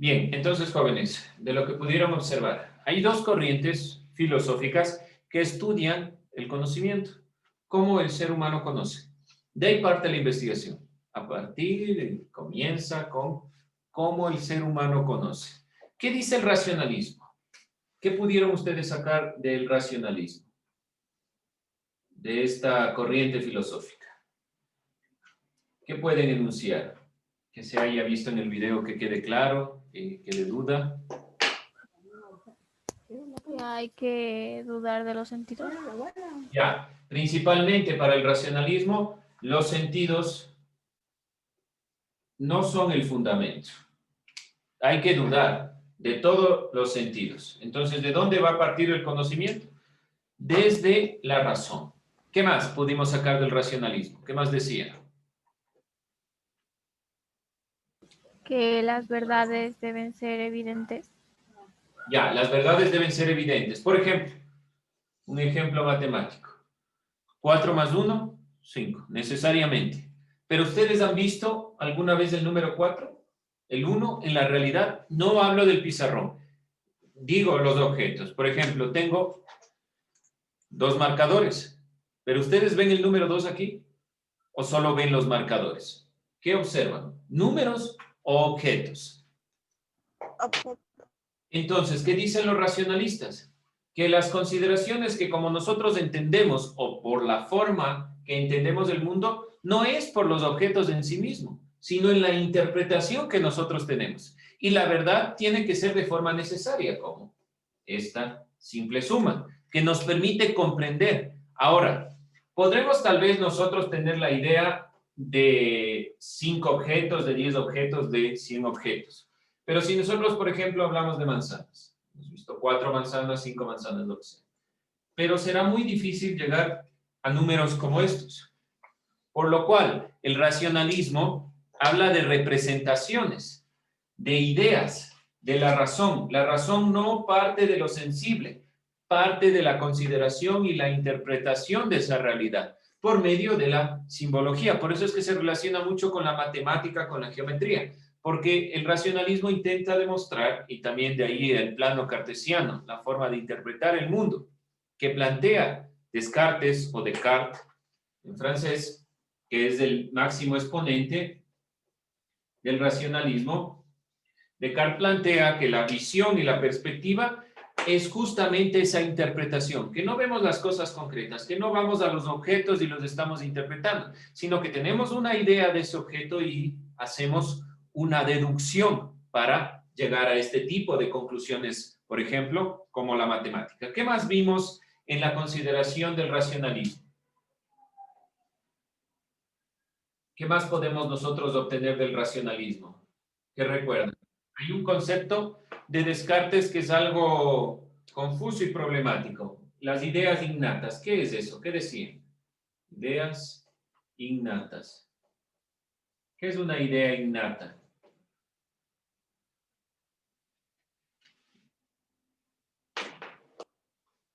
Bien, entonces, jóvenes, de lo que pudieron observar, hay dos corrientes filosóficas que estudian el conocimiento, cómo el ser humano conoce. De ahí parte la investigación. Comienza con cómo el ser humano conoce. ¿Qué dice el racionalismo? ¿Qué pudieron ustedes sacar del racionalismo? De esta corriente filosófica. ¿Qué pueden enunciar? Que se haya visto en el video, que quede claro, que quede duda. Hay que dudar de los sentidos. Ya, principalmente para el racionalismo, los sentidos no son el fundamento. Hay que dudar de todos los sentidos. Entonces, ¿de dónde va a partir el conocimiento? Desde la razón. ¿Qué más pudimos sacar del racionalismo? ¿Qué más decía? Que las verdades deben ser evidentes. Ya, las verdades deben ser evidentes. Por ejemplo, un ejemplo matemático. 4 más 1, 5, necesariamente. Pero ¿ustedes han visto alguna vez el número 4? El 1, en la realidad, no hablo del pizarrón. Digo los objetos. Por ejemplo, tengo dos marcadores. ¿Pero ustedes ven el número 2 aquí? ¿O solo ven los marcadores? ¿Qué observan? ¿Números o objetos? Objeto. Entonces, ¿qué dicen los racionalistas? Que las consideraciones que como nosotros entendemos o por la forma que entendemos el mundo, no es por los objetos en sí mismo, sino en la interpretación que nosotros tenemos. Y la verdad tiene que ser de forma necesaria, como esta simple suma, que nos permite comprender. Ahora, podremos tal vez nosotros tener la idea de 5 objetos, de 10 objetos, de 100 objetos. Pero si nosotros, por ejemplo, hablamos de manzanas, hemos visto 4 manzanas, 5 manzanas, lo que sea. Pero será muy difícil llegar a números como estos. Por lo cual, el racionalismo habla de representaciones, de ideas, de la razón. La razón no parte de lo sensible, parte de la consideración y la interpretación de esa realidad por medio de la simbología. Por eso es que se relaciona mucho con la matemática, con la geometría, porque el racionalismo intenta demostrar, y también de ahí el plano cartesiano, la forma de interpretar el mundo, que plantea Descartes o Descartes en francés, que es el máximo exponente del racionalismo. Descartes plantea que la visión y la perspectiva es justamente esa interpretación, que no vemos las cosas concretas, que no vamos a los objetos y los estamos interpretando, sino que tenemos una idea de ese objeto y hacemos una deducción para llegar a este tipo de conclusiones, por ejemplo, como la matemática. ¿Qué más vimos en la consideración del racionalismo? ¿Qué más podemos nosotros obtener del racionalismo? ¿Qué recuerdan? Hay un concepto de Descartes que es algo confuso y problemático. Las ideas innatas. ¿Qué es eso? ¿Qué decían? Ideas innatas. ¿Qué es una idea innata?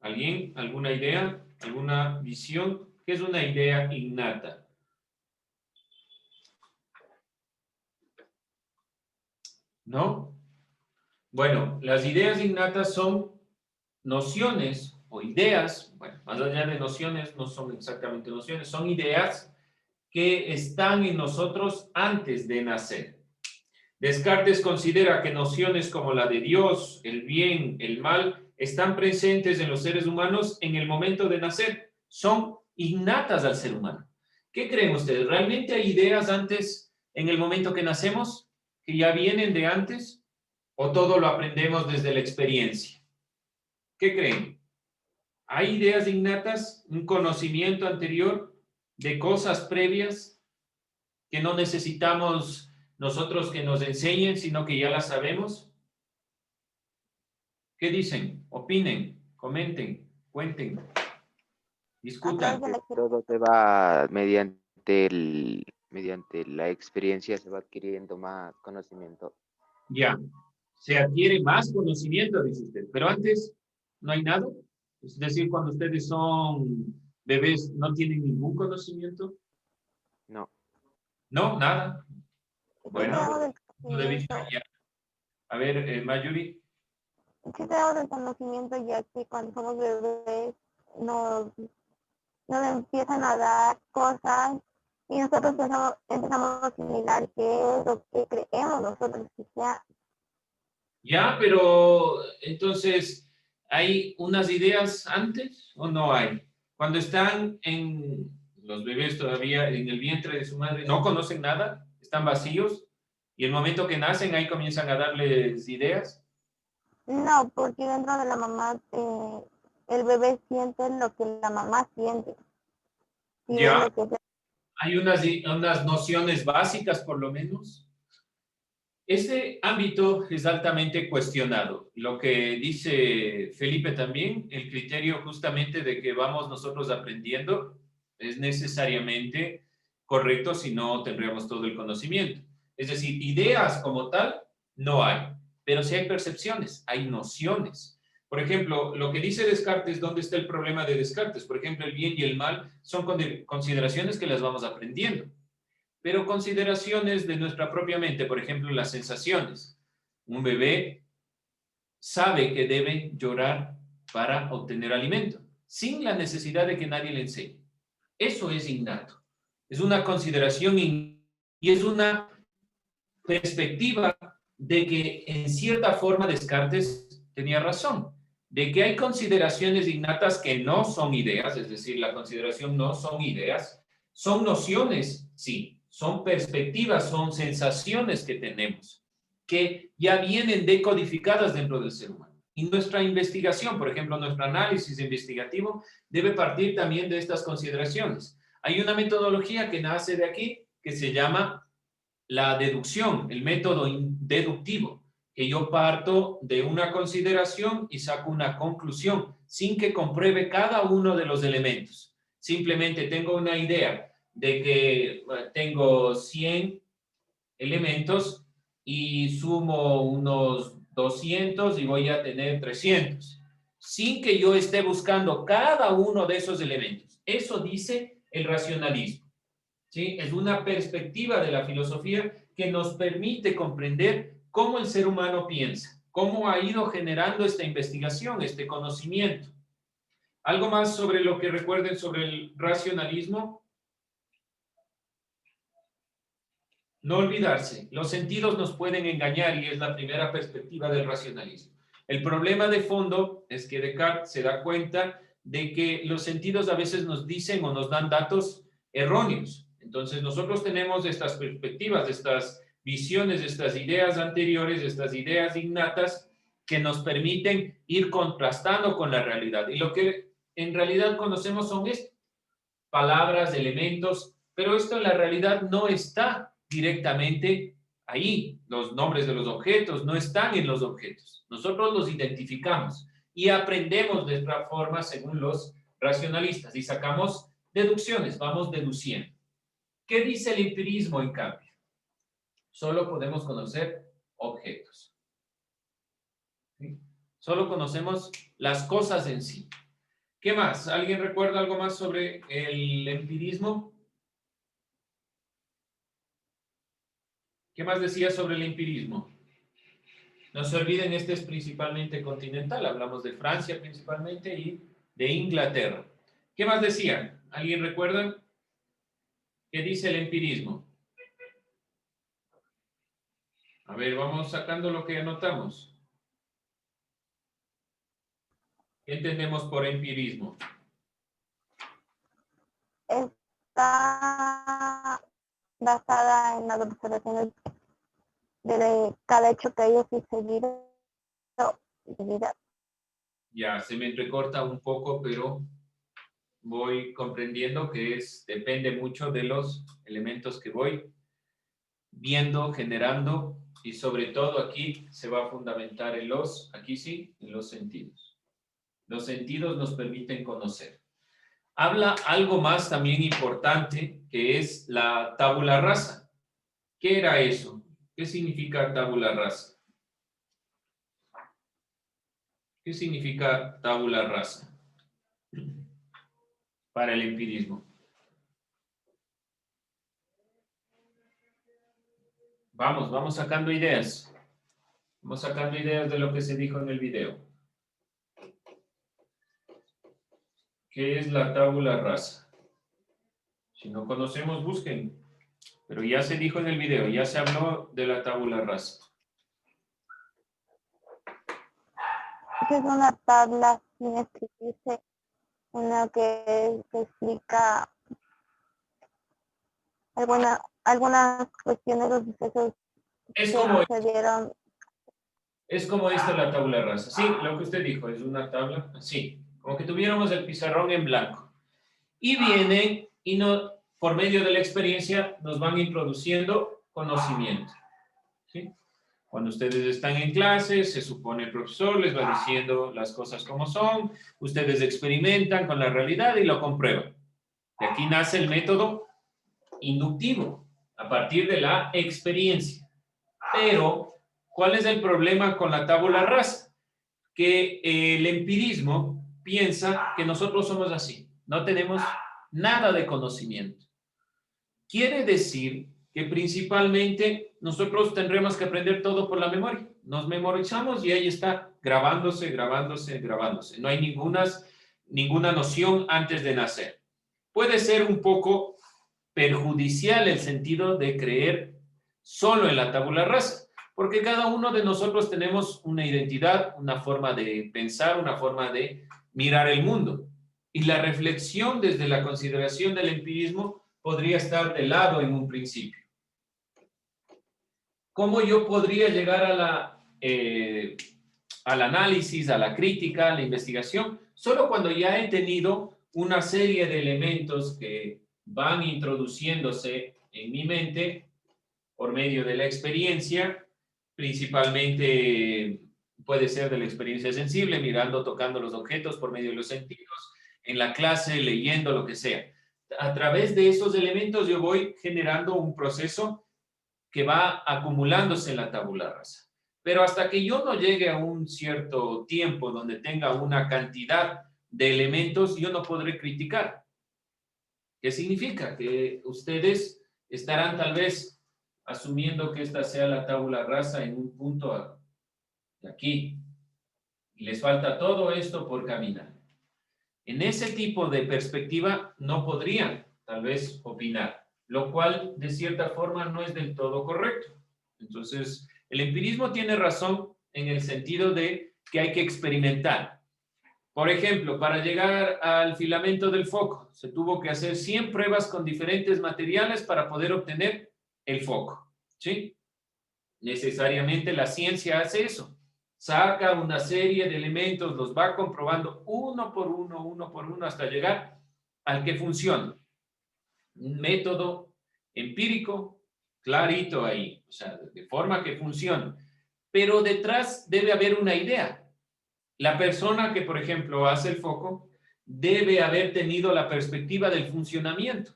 ¿Alguien? ¿Alguna idea? ¿Alguna visión? ¿Qué es una idea innata? ¿No? Bueno, las ideas innatas son nociones o ideas, bueno, más allá de nociones, no son exactamente nociones, son ideas que están en nosotros antes de nacer. Descartes considera que nociones como la de Dios, el bien, el mal, están presentes en los seres humanos en el momento de nacer. Son innatas al ser humano. ¿Qué creen ustedes? ¿Realmente hay ideas antes, en el momento que nacemos, que ya vienen de antes? ¿O todo lo aprendemos desde la experiencia? ¿Qué creen? ¿Hay ideas innatas, un conocimiento anterior de cosas previas que no necesitamos nosotros que nos enseñen, sino que ya las sabemos? ¿Qué dicen? Opinen, comenten, cuenten, discutan. Todo se va mediante la experiencia, se va adquiriendo más conocimiento. Ya, se adquiere más conocimiento, dice usted, pero antes no hay nada. Es decir, cuando ustedes son bebés, ¿no tienen ningún conocimiento? No. No, nada. Bueno, Cuidado del punto de vista conocimiento. ya. A ver, Mayuri. Sí tenemos el conocimiento ya que cuando somos bebés nos empiezan a dar cosas y nosotros empezamos a asimilar qué es lo que creemos nosotros que sea. Ya, pero entonces, ¿hay unas ideas antes o no hay? Cuando están en los bebés todavía en el vientre de su madre, no conocen nada, están vacíos y el momento que nacen ahí comienzan a darles ideas. No, porque dentro de la mamá el bebé siente lo que la mamá siente. Y es Ya, lo que hay unas nociones básicas por lo menos. Este ámbito es altamente cuestionado. Lo que dice Felipe también, el criterio justamente de que vamos nosotros aprendiendo es necesariamente correcto, si no tendríamos todo el conocimiento. Es decir, ideas como tal no hay, pero sí hay percepciones, hay nociones. Por ejemplo, lo que dice Descartes, ¿dónde está el problema de Descartes? Por ejemplo, el bien y el mal son consideraciones que las vamos aprendiendo, pero consideraciones de nuestra propia mente, por ejemplo, las sensaciones. Un bebé sabe que debe llorar para obtener alimento, sin la necesidad de que nadie le enseñe. Eso es innato. Es una consideración y es una perspectiva de que en cierta forma Descartes tenía razón, de que hay consideraciones innatas que no son ideas, es decir, la consideración no son ideas, son nociones, sí, son perspectivas, son sensaciones que tenemos, que ya vienen decodificadas dentro del ser humano. Y nuestra investigación, por ejemplo, nuestro análisis investigativo, debe partir también de estas consideraciones. Hay una metodología que nace de aquí que se llama la deducción, el método deductivo, que yo parto de una consideración y saco una conclusión sin que compruebe cada uno de los elementos. Simplemente tengo una idea de que tengo 100 elementos y sumo unos 200 y voy a tener 300, sin que yo esté buscando cada uno de esos elementos. Eso dice el racionalismo. ¿Sí? Es una perspectiva de la filosofía que nos permite comprender cómo el ser humano piensa, cómo ha ido generando esta investigación, este conocimiento. ¿Algo más sobre lo que recuerden sobre el racionalismo? No olvidarse, los sentidos nos pueden engañar y es la primera perspectiva del racionalismo. El problema de fondo es que Descartes se da cuenta de que los sentidos a veces nos dicen o nos dan datos erróneos. Entonces nosotros tenemos estas perspectivas, estas visiones, estas ideas anteriores, estas ideas innatas que nos permiten ir contrastando con la realidad. Y lo que en realidad conocemos son palabras, elementos, pero esto en la realidad no está directamente ahí. Los nombres de los objetos no están en los objetos. Nosotros los identificamos y aprendemos de esta forma según los racionalistas y sacamos deducciones, vamos deduciendo. ¿Qué dice el empirismo en cambio? Solo podemos conocer objetos. ¿Sí? Solo conocemos las cosas en sí. ¿Qué más? ¿Alguien recuerda algo más sobre el empirismo? ¿Qué más decía sobre el empirismo? No se olviden, este es principalmente continental, hablamos de Francia principalmente y de Inglaterra. ¿Qué más decía? ¿Alguien recuerda? ¿Qué dice el empirismo? A ver, vamos sacando lo que anotamos. ¿Qué entendemos por empirismo? está basada en las observaciones de cada hecho que haya sucedido. Ya, se me entrecorta un poco, pero voy comprendiendo que depende mucho de los elementos que voy viendo, generando, y sobre todo aquí se va a fundamentar aquí sí, en los sentidos. Los sentidos nos permiten conocer. Habla algo más también importante, que es la tabula rasa. ¿Qué era eso? ¿Qué significa tabula rasa? ¿Qué significa tabula rasa para el empirismo? Vamos sacando ideas. Vamos sacando ideas de lo que se dijo en el video. ¿Qué es la tabula rasa? Si no conocemos, busquen. Pero ya se dijo en el video, ya se habló de la tabula rasa. Que es una tabla sin escribirse en la que se explica algunas cuestiones, los sucesos Es que como, sucedieron. es como esta la tabla rasa. Sí, lo que usted dijo, es una tabla así. Como que tuviéramos el pizarrón en blanco. Y vienen y no, por medio de la experiencia nos van introduciendo conocimiento. ¿Sí? Cuando ustedes están en clase, se supone el profesor les va diciendo las cosas como son, ustedes experimentan con la realidad y lo comprueban. Y aquí nace el método inductivo, a partir de la experiencia. Pero, ¿cuál es el problema con la tabula rasa? Que el empirismo piensa que nosotros somos así, no tenemos nada de conocimiento. Quiere decir que principalmente nosotros tendremos que aprender todo por la memoria. Nos memorizamos y ahí está, grabándose, grabándose, grabándose. No hay ninguna noción antes de nacer. Puede ser un poco perjudicial el sentido de creer solo en la tabula rasa, porque cada uno de nosotros tenemos una identidad, una forma de pensar, una forma de mirar el mundo. Y la reflexión desde la consideración del empirismo podría estar de lado en un principio. ¿Cómo yo podría llegar al análisis, a la crítica, a la investigación? Solo cuando ya he tenido una serie de elementos que van introduciéndose en mi mente por medio de la experiencia, principalmente puede ser de la experiencia sensible, mirando, tocando los objetos por medio de los sentidos, en la clase, leyendo, lo que sea. A través de esos elementos yo voy generando un proceso que va acumulándose en la tabula rasa. Pero hasta que yo no llegue a un cierto tiempo donde tenga una cantidad de elementos, yo no podré criticar. ¿Qué significa? Que ustedes estarán tal vez asumiendo que esta sea la tabula rasa en un punto de aquí. Y les falta todo esto por caminar. En ese tipo de perspectiva no podrían tal vez opinar, lo cual de cierta forma no es del todo correcto. Entonces, el empirismo tiene razón en el sentido de que hay que experimentar. Por ejemplo, para llegar al filamento del foco, se tuvo que hacer 100 pruebas con diferentes materiales para poder obtener el foco, ¿sí? Necesariamente la ciencia hace eso. Saca una serie de elementos, los va comprobando uno por uno, hasta llegar al que funciona. Un método empírico, clarito ahí, o sea, de forma que funciona. Pero detrás debe haber una idea. La persona que, por ejemplo, hace el foco, debe haber tenido la perspectiva del funcionamiento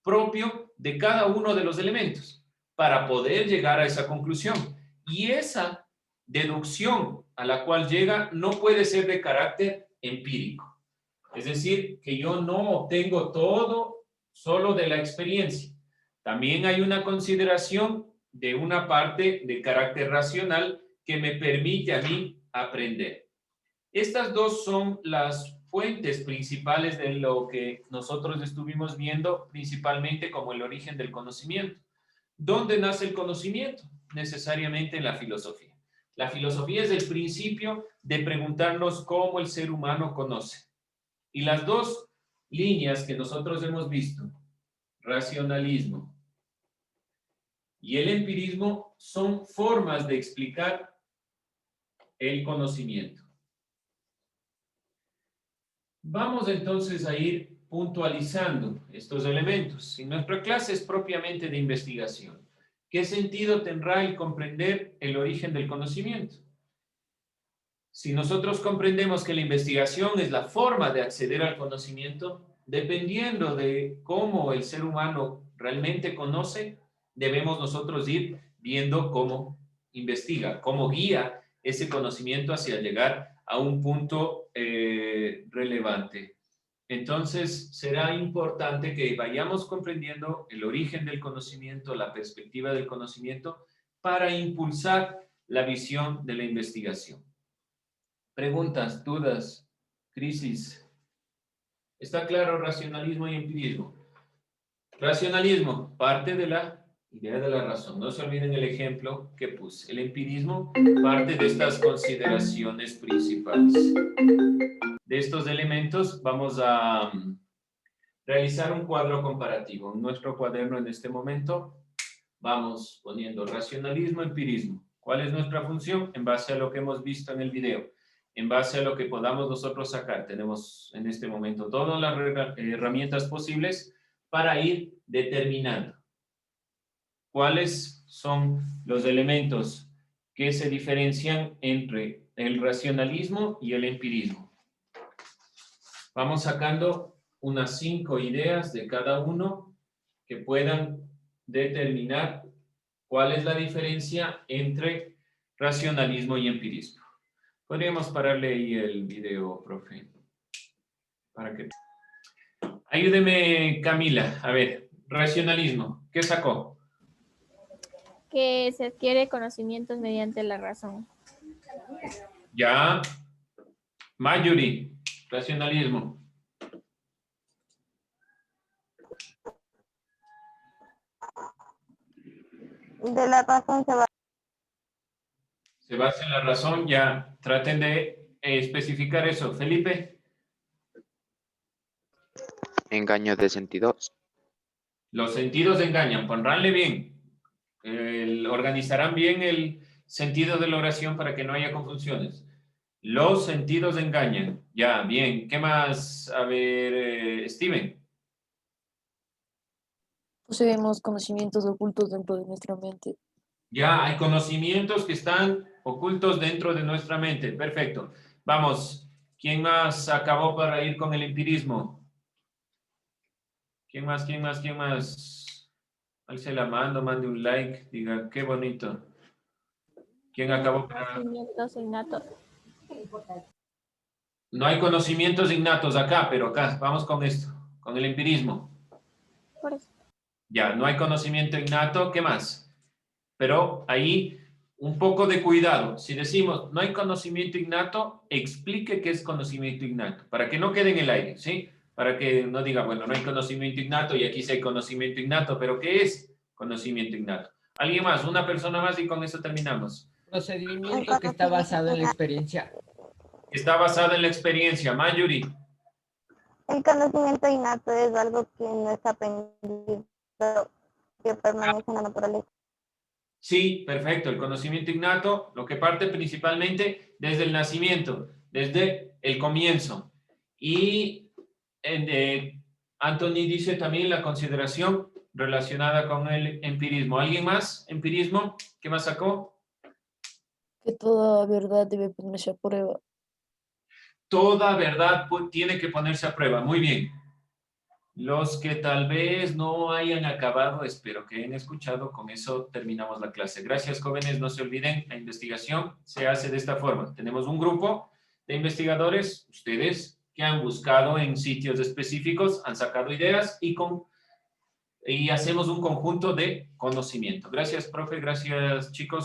propio de cada uno de los elementos para poder llegar a esa conclusión. Y esa deducción a la cual llega no puede ser de carácter empírico. Es decir, que yo no obtengo todo solo de la experiencia. También hay una consideración de una parte de carácter racional que me permite a mí aprender. Estas dos son las fuentes principales de lo que nosotros estuvimos viendo principalmente como el origen del conocimiento. ¿Dónde nace el conocimiento? Necesariamente en la filosofía. La filosofía es el principio de preguntarnos cómo el ser humano conoce. Y las dos líneas que nosotros hemos visto, racionalismo y el empirismo, son formas de explicar el conocimiento. Vamos entonces a ir puntualizando estos elementos. Si nuestra clase es propiamente de investigación, ¿qué sentido tendrá el comprender el origen del conocimiento? Si nosotros comprendemos que la investigación es la forma de acceder al conocimiento, dependiendo de cómo el ser humano realmente conoce, debemos nosotros ir viendo cómo investiga, cómo guía ese conocimiento hacia llegar a un punto relevante. Entonces, será importante que vayamos comprendiendo el origen del conocimiento, la perspectiva del conocimiento, para impulsar la visión de la investigación. Preguntas, dudas, crisis. ¿Está claro racionalismo y empirismo? Racionalismo, parte de la idea de la razón. No se olviden el ejemplo que puse. El empirismo parte de estas consideraciones principales. De estos elementos vamos a realizar un cuadro comparativo. En nuestro cuaderno en este momento vamos poniendo racionalismo, empirismo. ¿Cuál es nuestra función? En base a lo que hemos visto en el video, en base a lo que podamos nosotros sacar. Tenemos en este momento todas las herramientas posibles para ir determinando cuáles son los elementos que se diferencian entre el racionalismo y el empirismo. Vamos sacando unas 5 ideas de cada uno que puedan determinar cuál es la diferencia entre racionalismo y empirismo. Podríamos pararle ahí el video, profe. Para que... Ayúdeme, Camila. A ver, racionalismo. ¿Qué sacó? Que se adquiere conocimientos mediante la razón. Ya. Mayuri, racionalismo. De la razón se va. Se basa en la razón, ya. Traten de especificar eso. Felipe. Engaño de sentidos. Los sentidos engañan. Pondránle bien. Organizarán bien el sentido de la oración para que no haya confusiones. Los sentidos engañan. Ya, bien. ¿Qué más? A ver, Steven. Poseemos conocimientos ocultos dentro de nuestra mente. Ya, hay conocimientos que están ocultos dentro de nuestra mente. Perfecto. Vamos. ¿Quién más acabó para ir con el empirismo? ¿Quién más? ¿Quién más? ¿Quién más? Alce la mano, mande un like, diga, qué bonito. ¿Quién acabó para...? Conocimientos innatos. No hay conocimientos innatos acá, pero acá, vamos con esto, con el empirismo. Por eso. Ya, no hay conocimiento innato, ¿qué más? Pero ahí, un poco de cuidado. Si decimos, no hay conocimiento innato, explique qué es conocimiento innato, para que no quede en el aire, ¿sí? Para que no diga, bueno, no hay conocimiento innato y aquí sí hay conocimiento innato, pero ¿qué es conocimiento innato? ¿Alguien más? Una persona más y con eso terminamos. Procedimiento que está basado en la experiencia. Está basado en la experiencia. Mayuri. El conocimiento innato es algo que no está aprendido, que permanece en la naturaleza. Sí, perfecto. El conocimiento innato, lo que parte principalmente desde el nacimiento, desde el comienzo. Y Anthony dice también la consideración relacionada con el empirismo. ¿Alguien más? ¿Empirismo? ¿Qué más sacó? Que toda verdad debe ponerse a prueba. Toda verdad tiene que ponerse a prueba. Muy bien. Los que tal vez no hayan acabado, espero que hayan escuchado. Con eso terminamos la clase. Gracias, jóvenes. No se olviden, la investigación se hace de esta forma. Tenemos un grupo de investigadores, ustedes, que han buscado en sitios específicos, han sacado ideas y hacemos un conjunto de conocimiento. Gracias, profe. Gracias, chicos.